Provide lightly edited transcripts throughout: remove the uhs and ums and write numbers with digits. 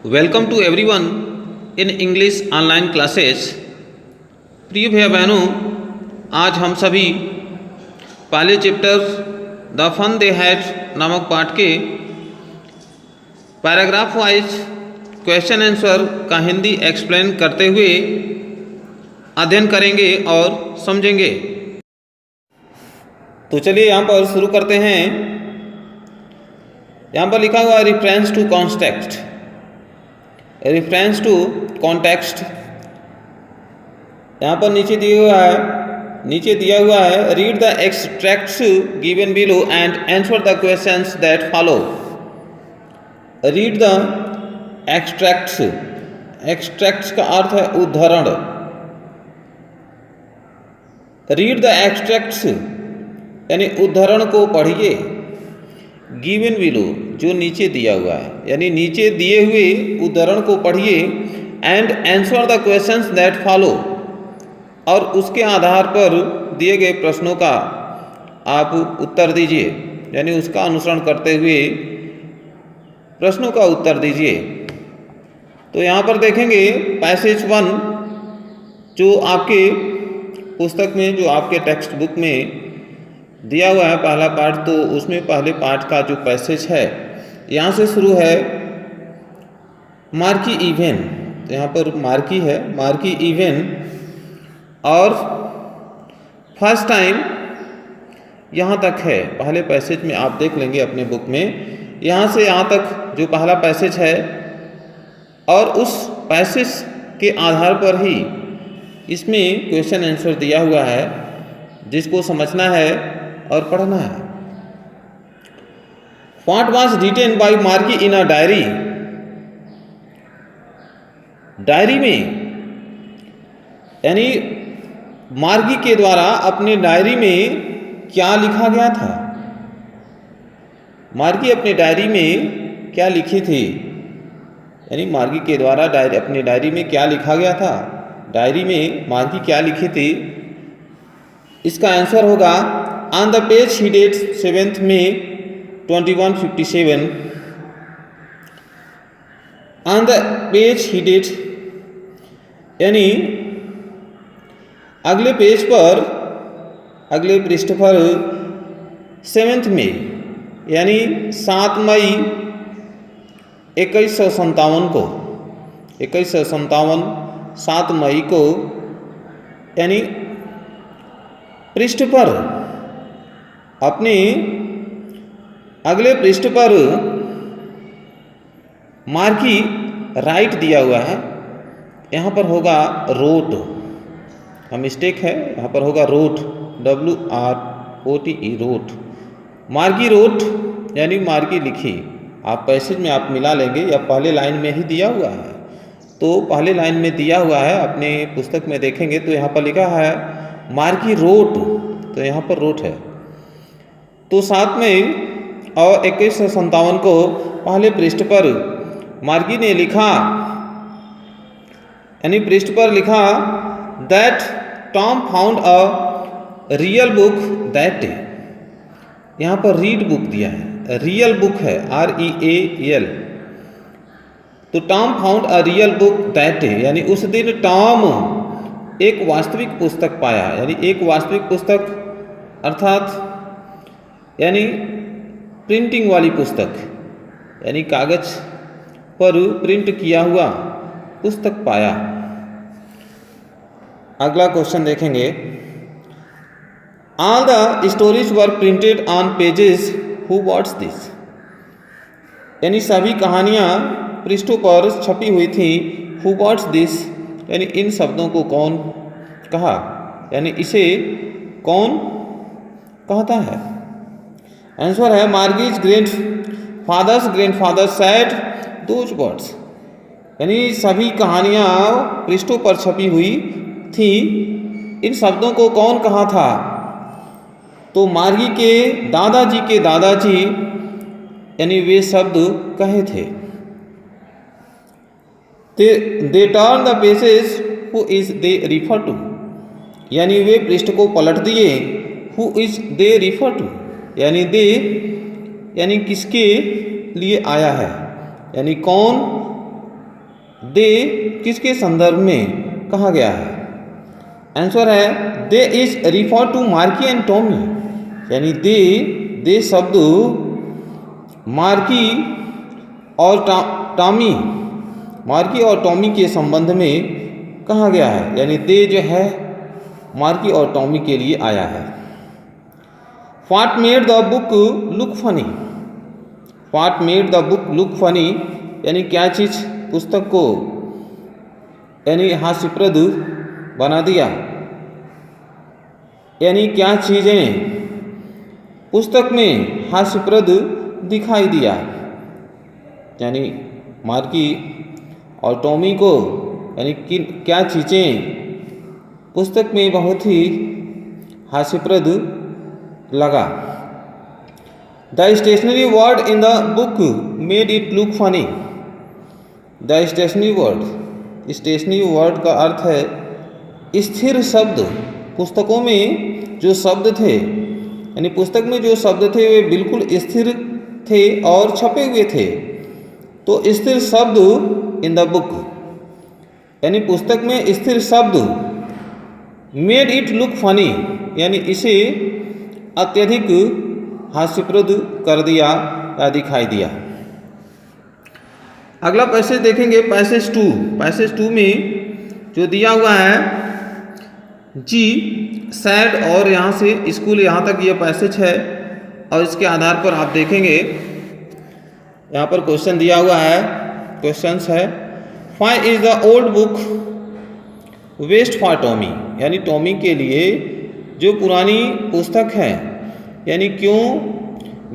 Welcome to everyone in English online classes. प्रिय भैया बहनों, आज हम सभी पहले chapter the fun they had नामक पाठ के पैराग्राफ वाइज क्वेश्चन आंसर का हिंदी एक्सप्लेन करते हुए अध्ययन करेंगे और समझेंगे। तो चलिए यहाँ पर शुरू करते हैं। यहाँ पर लिखा हुआ है reference to context. Reference to context यहाँ पर नीचे दिया हुआ है read the extracts given below and answer the questions that follow. Read the extracts. Extracts का अर्थ है उद्धरण। रीड द एक्सट्रैक्ट्स यानी उद्धरण को पढ़िए। गिवन बिलो जो नीचे दिया हुआ है, यानी नीचे दिए हुए उद्धरण को पढ़िए। And answer the questions that follow, और उसके आधार पर दिए गए प्रश्नों का आप उत्तर दीजिए, यानी उसका अनुसरण करते हुए प्रश्नों का उत्तर दीजिए। तो यहाँ पर देखेंगे पैसेज 1 जो आपके पुस्तक में, जो आपके टेक्स्ट बुक में दिया हुआ है पहला पार्ट, तो उसमें पहले पार्ट का जो पैसेज है यहाँ से शुरू है मार्की इवेन। तो यहाँ पर मार्की है, मार्की इवेन, और फर्स्ट टाइम यहाँ तक है। पहले पैसेज में आप देख लेंगे अपने बुक में, यहाँ से यहाँ तक जो पहला पैसेज है, और उस पैसेज के आधार पर ही इसमें क्वेश्चन आंसर दिया हुआ है, जिसको समझना है और पढ़ना है। What was written by Marky in a diary? Diary में, यानी मार्गी के द्वारा अपने डायरी में क्या लिखा गया था। मार्गी अपने डायरी में क्या लिखी थी, यानी मार्गी के द्वारा अपने डायरी में क्या लिखा गया था। डायरी में मार्गी क्या लिखी थी, इसका आंसर होगा on the page headed 7 May 2157। On the page headed यानी अगले पेज पर, अगले पृष्ठ पर 7 मई यानी 7 मई 2157 को, 2157 7 मई को, यानी पृष्ठ पर, अपने अगले पृष्ठ पर मार्की राइट दिया हुआ है। यहाँ पर होगा रोट, मिस्टेक है, यहाँ पर होगा रोट, WROTE, रोट। मार्गी रोट यानी मार्गी लिखी। आप पैसेज में आप मिला लेंगे, या पहले लाइन में ही दिया हुआ है, तो पहले लाइन में दिया हुआ है, अपने पुस्तक में देखेंगे तो यहाँ पर लिखा है मार्गी रोट, तो यहाँ पर रोट है। तो 7 मई और 2157 को पहले पृष्ठ पर मार्गी ने लिखा, यानी पृष्ठ पर लिखा that Tom found a real book that day. यहाँ पर रीड बुक दिया है, रियल बुक है, REAL। तो Tom found a real book that day, यानी उस दिन टॉम एक वास्तविक पुस्तक पाया, यानी एक वास्तविक पुस्तक अर्थात यानी प्रिंटिंग वाली पुस्तक, यानी कागज पर प्रिंट किया हुआ पुस्तक पाया। अगला क्वेश्चन देखेंगे। All the stories were printed on pages, who what's this, यानी सभी कहानियाँ पृष्ठों पर छपी हुई थी। हु व्हाट्स दिस यानी इन शब्दों को कौन कहा, यानी इसे कौन कहता है। आंसर है मार्गीज ग्रैंडफादर सैड दोज वर्ड्स, यानी सभी कहानियाँ पृष्ठों पर छपी हुई थी, इन शब्दों को कौन कहा था। तो मार्गी के दादाजी यानी वे शब्द कहे थे। They turn the pages, who is they refer to, यानी वे पृष्ठ को पलट दिए। Who is they refer to, यानी दे यानी किसके लिए आया है, यानी कौन दे किसके संदर्भ में कहा गया है? आंसर है they is refer to Margie and Tommy, यानी दे शब्द मार्की और टॉमी, मार्की और टॉमी के संबंध में कहा गया है, यानी दे जो है मार्की और टॉमी के लिए आया है। What made the book look funny, what made the book look funny, यानी क्या चीज़ पुस्तक को यानी हास्यप्रद बना दिया, यानी क्या चीज़ें पुस्तक में हास्यप्रद दिखाई दिया, यानी मार्की और टॉमी को यानी क्या चीज़ें पुस्तक में बहुत ही हास्यप्रद लगा। The stationary word in the book made it look funny, the stationary word, stationary word का अर्थ है स्थिर शब्द। पुस्तकों में जो शब्द थे यानी पुस्तक में जो शब्द थे वे बिल्कुल स्थिर थे और छपे हुए थे, तो स्थिर शब्द इन द बुक यानी पुस्तक में स्थिर शब्द मेड इट लुक फनी, यानी इसे अत्यधिक हास्यप्रद कर दिया या दिखाई दिया। अगला पैसेज देखेंगे, पैसेज 2। पैसेज 2 में जो दिया हुआ है जी सैड और यहाँ से स्कूल यहाँ तक ये पैसेज है, और इसके आधार पर आप देखेंगे यहाँ पर क्वेश्चन दिया हुआ है। क्वेश्चंस है why is the old book waste for Tommy, यानी टॉमी के लिए जो पुरानी पुस्तक है यानी क्यों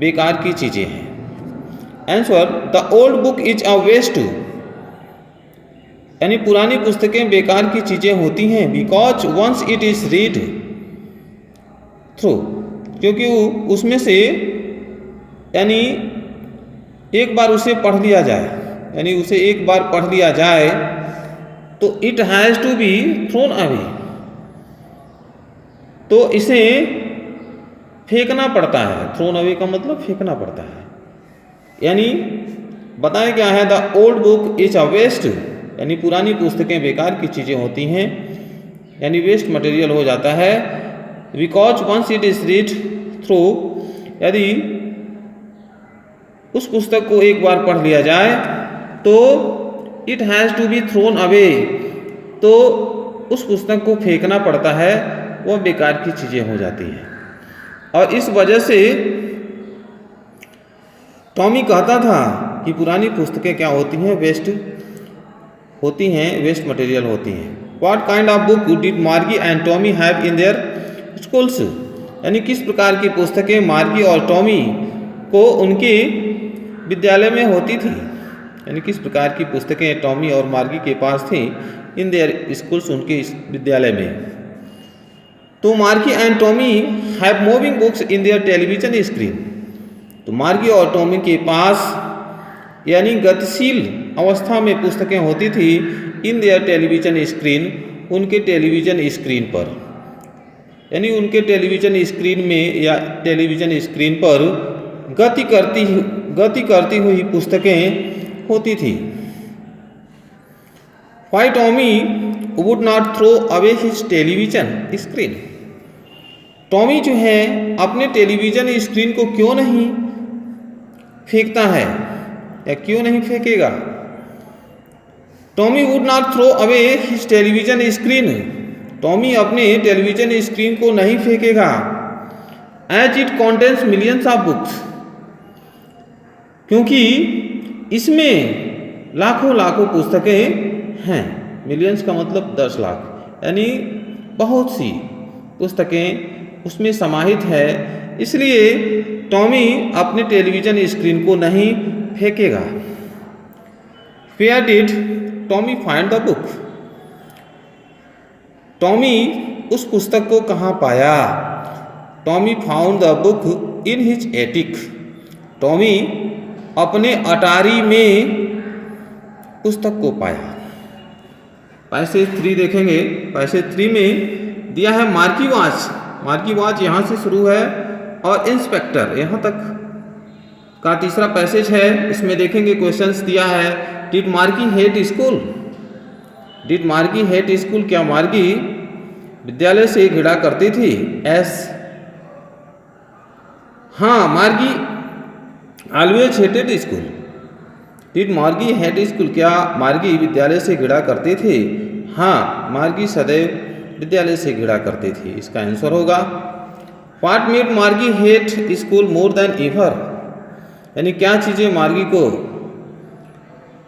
बेकार की चीज़ें हैं। Answer the old book is a waste, यानी पुरानी पुस्तकें बेकार की चीज़ें होती हैं, because once it is read through, क्योंकि उसमें से यानी एक बार उसे पढ़ लिया जाए, यानी उसे एक बार पढ़ लिया जाए तो it has to be thrown away, तो इसे फेंकना पड़ता है। थ्रोन अवे का मतलब फेंकना पड़ता है, यानी बताया क्या है the old book is a waste, यानी पुरानी पुस्तकें बेकार की चीज़ें होती हैं, यानी वेस्ट मटेरियल हो जाता है। Because once it is read through, यदि उस पुस्तक को एक बार पढ़ लिया जाए तो it has to be thrown away, तो उस पुस्तक को फेंकना पड़ता है, वह बेकार की चीज़ें हो जाती हैं। और इस वजह से टॉमी कहता था कि पुरानी पुस्तकें क्या होती हैं, वेस्ट होती हैं, वेस्ट मटेरियल होती हैं। What kind of book did Margie and Tommy have in their schools, यानी किस प्रकार की पुस्तकें मार्गी और टॉमी को उनके विद्यालय में होती थी, यानी किस प्रकार की पुस्तकें टॉमी और मार्गी के पास थी इन देयर स्कूल्स, उनके विद्यालय में। तो मार्गी and Tommy have moving books in their television screen, तो मार्गी और टॉमी के पास यानी गतिशील अवस्था में पुस्तकें होती थी इन देयर टेलीविजन स्क्रीन, उनके टेलीविजन स्क्रीन पर, यानी उनके टेलीविजन स्क्रीन में या टेलीविजन स्क्रीन पर गति करती हुई पुस्तकें होती थी। Why Tommy would not throw away his television screen, Tommy जो है अपने टेलीविजन स्क्रीन को क्यों नहीं फेंकता है या क्यों नहीं फेंकेगा। Tommy would not throw away his television screen, Tommy अपने टेलीविजन स्क्रीन को नहीं फेंकेगा। As it contains millions of books, क्योंकि इसमें लाखों लाखों पुस्तकें हैं। मिलियंस का मतलब 10 लाख, यानी बहुत सी पुस्तकें उसमें समाहित है, इसलिए टॉमी अपने टेलीविजन स्क्रीन को नहीं फेंकेगा। Where did Tommy find the book, Tommy उस पुस्तक को कहाँ पाया। Tommy found the book in his attic, Tommy अपने अटारी में पुस्तक को पाया। पैसेज 3 देखेंगे। पैसेज 3 में दिया है मार्की वॉच, मार्की वॉच यहाँ से शुरू है और इंस्पेक्टर यहाँ तक का तीसरा पैसेज है। इसमें देखेंगे क्वेश्चंस दिया है did marquee hate school, did मार्गी हेट स्कूल, क्या मार्गी विद्यालय से घृणा करती थी? एस, हाँ, मार्गी ऑलवेज हेटेड स्कूल। डिड मार्गी हेट स्कूल, क्या मार्गी विद्यालय से घृणा करते थे? हाँ, मार्गी सदैव विद्यालय से घृणा करते थे। इसका आंसर होगा व्हाट मेड मार्गी hate school more than ever, यानी क्या चीज़ें मार्गी को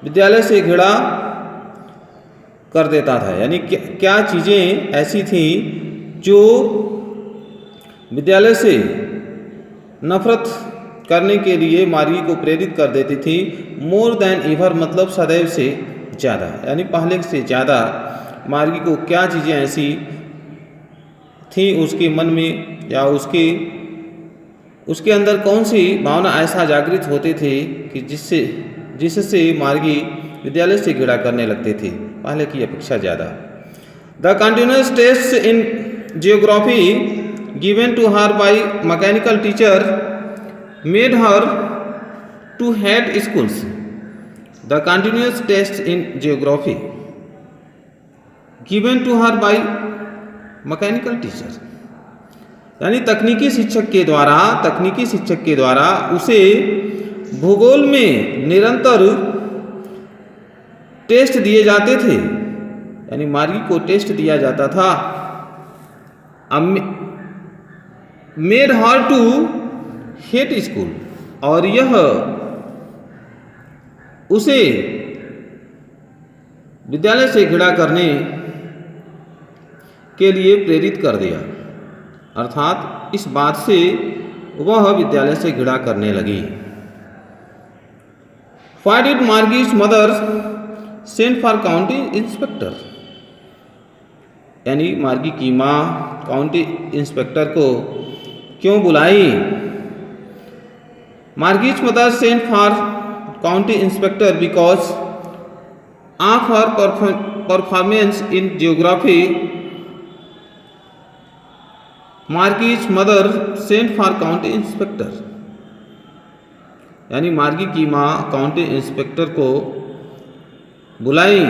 विद्यालय से घृणा कर देता था, यानी क्या चीज़ें ऐसी थीं जो विद्यालय से नफरत करने के लिए मार्गी को प्रेरित कर देती थी। मोर देन एवर मतलब सदैव से ज़्यादा, यानी पहले से ज़्यादा मार्गी को क्या चीज़ें ऐसी थी उसके मन में या उसके अंदर कौन सी भावना ऐसा जागृत होते थे कि जिससे मार्गी विद्यालय से घृणा करने लगते थे पहले की अपेक्षा ज़्यादा। The continuous test in geography given to her by mechanical teacher made her to hate schools. The continuous test in geography given to her by mechanical teacher, यानी तकनीकी शिक्षक के द्वारा उसे भूगोल में निरंतर टेस्ट दिए जाते थे, यानी मार्गी को टेस्ट दिया जाता था। Made her to hate school, और यह उसे विद्यालय से घृणा करने के लिए प्रेरित कर दिया, अर्थात इस बात से वह विद्यालय से घृणा करने लगी। Why did Margie's mother send for county inspector, यानी मार्गी की माँ काउंटी इंस्पेक्टर को क्यों बुलाई? Margie's mother send for county inspector because of her performance in geography. Margie's mother sent for county inspector, यानी मार्गी की माँ काउंटी इंस्पेक्टर को बुलाई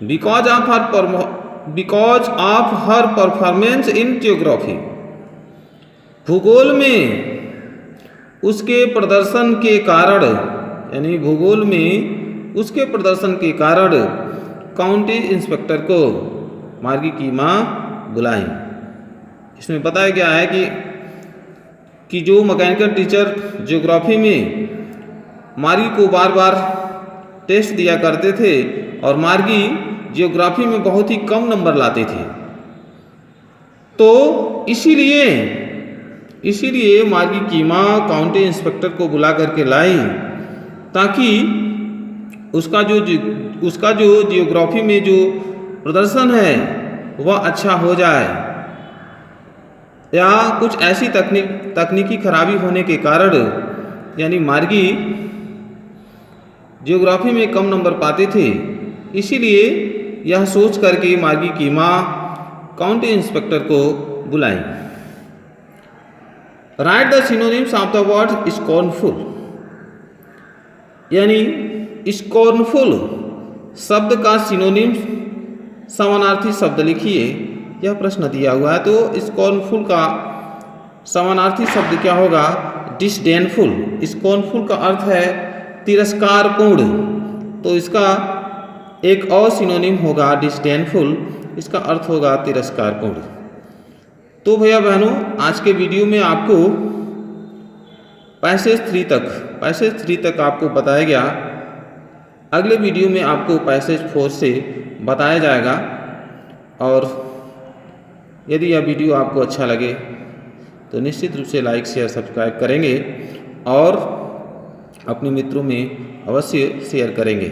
because of her performance in geography, भूगोल में उसके प्रदर्शन के कारण, यानी भूगोल में उसके प्रदर्शन के कारण काउंटी इंस्पेक्टर को मार्गी की माँ बुलाई। इसमें बताया गया है कि जो मैकेनिकल टीचर ज्योग्राफी में मार्गी को बार बार टेस्ट दिया करते थे और मार्गी ज्योग्राफी में बहुत ही कम नंबर लाते थे, तो इसीलिए मार्गी की माँ काउंटी इंस्पेक्टर को बुला करके लाई ताकि उसका जो जियोग्राफी में जो प्रदर्शन है वह अच्छा हो जाए, या कुछ ऐसी तकनीकी खराबी होने के कारण, यानी मार्गी जियोग्राफी में कम नंबर पाते थे, इसीलिए यह सोच करके मार्गी की माँ काउंटी इंस्पेक्टर को बुलाई। Write the synonyms of the word scornful, यानी स्कॉर्नफुल शब्द का सिनोनिम्स समानार्थी शब्द लिखिए। यह प्रश्न दिया हुआ है, तो स्कॉर्नफुल का समानार्थी शब्द क्या होगा? डिसडेनफुल। स्कॉर्नफुल का अर्थ है तिरस्कारपूर्ण, तो इसका एक और सिनोनिम होगा डिसडेनफुल, इसका अर्थ होगा तिरस्कारपूर्ण। तो भैया बहनों, आज के वीडियो में आपको पैसेज 3 तक आपको बताया गया। अगले वीडियो में आपको पैसेज 4 से बताया जाएगा। और यदि यह वीडियो आपको अच्छा लगे तो निश्चित रूप से लाइक शेयर सब्सक्राइब करेंगे और अपने मित्रों में अवश्य शेयर करेंगे।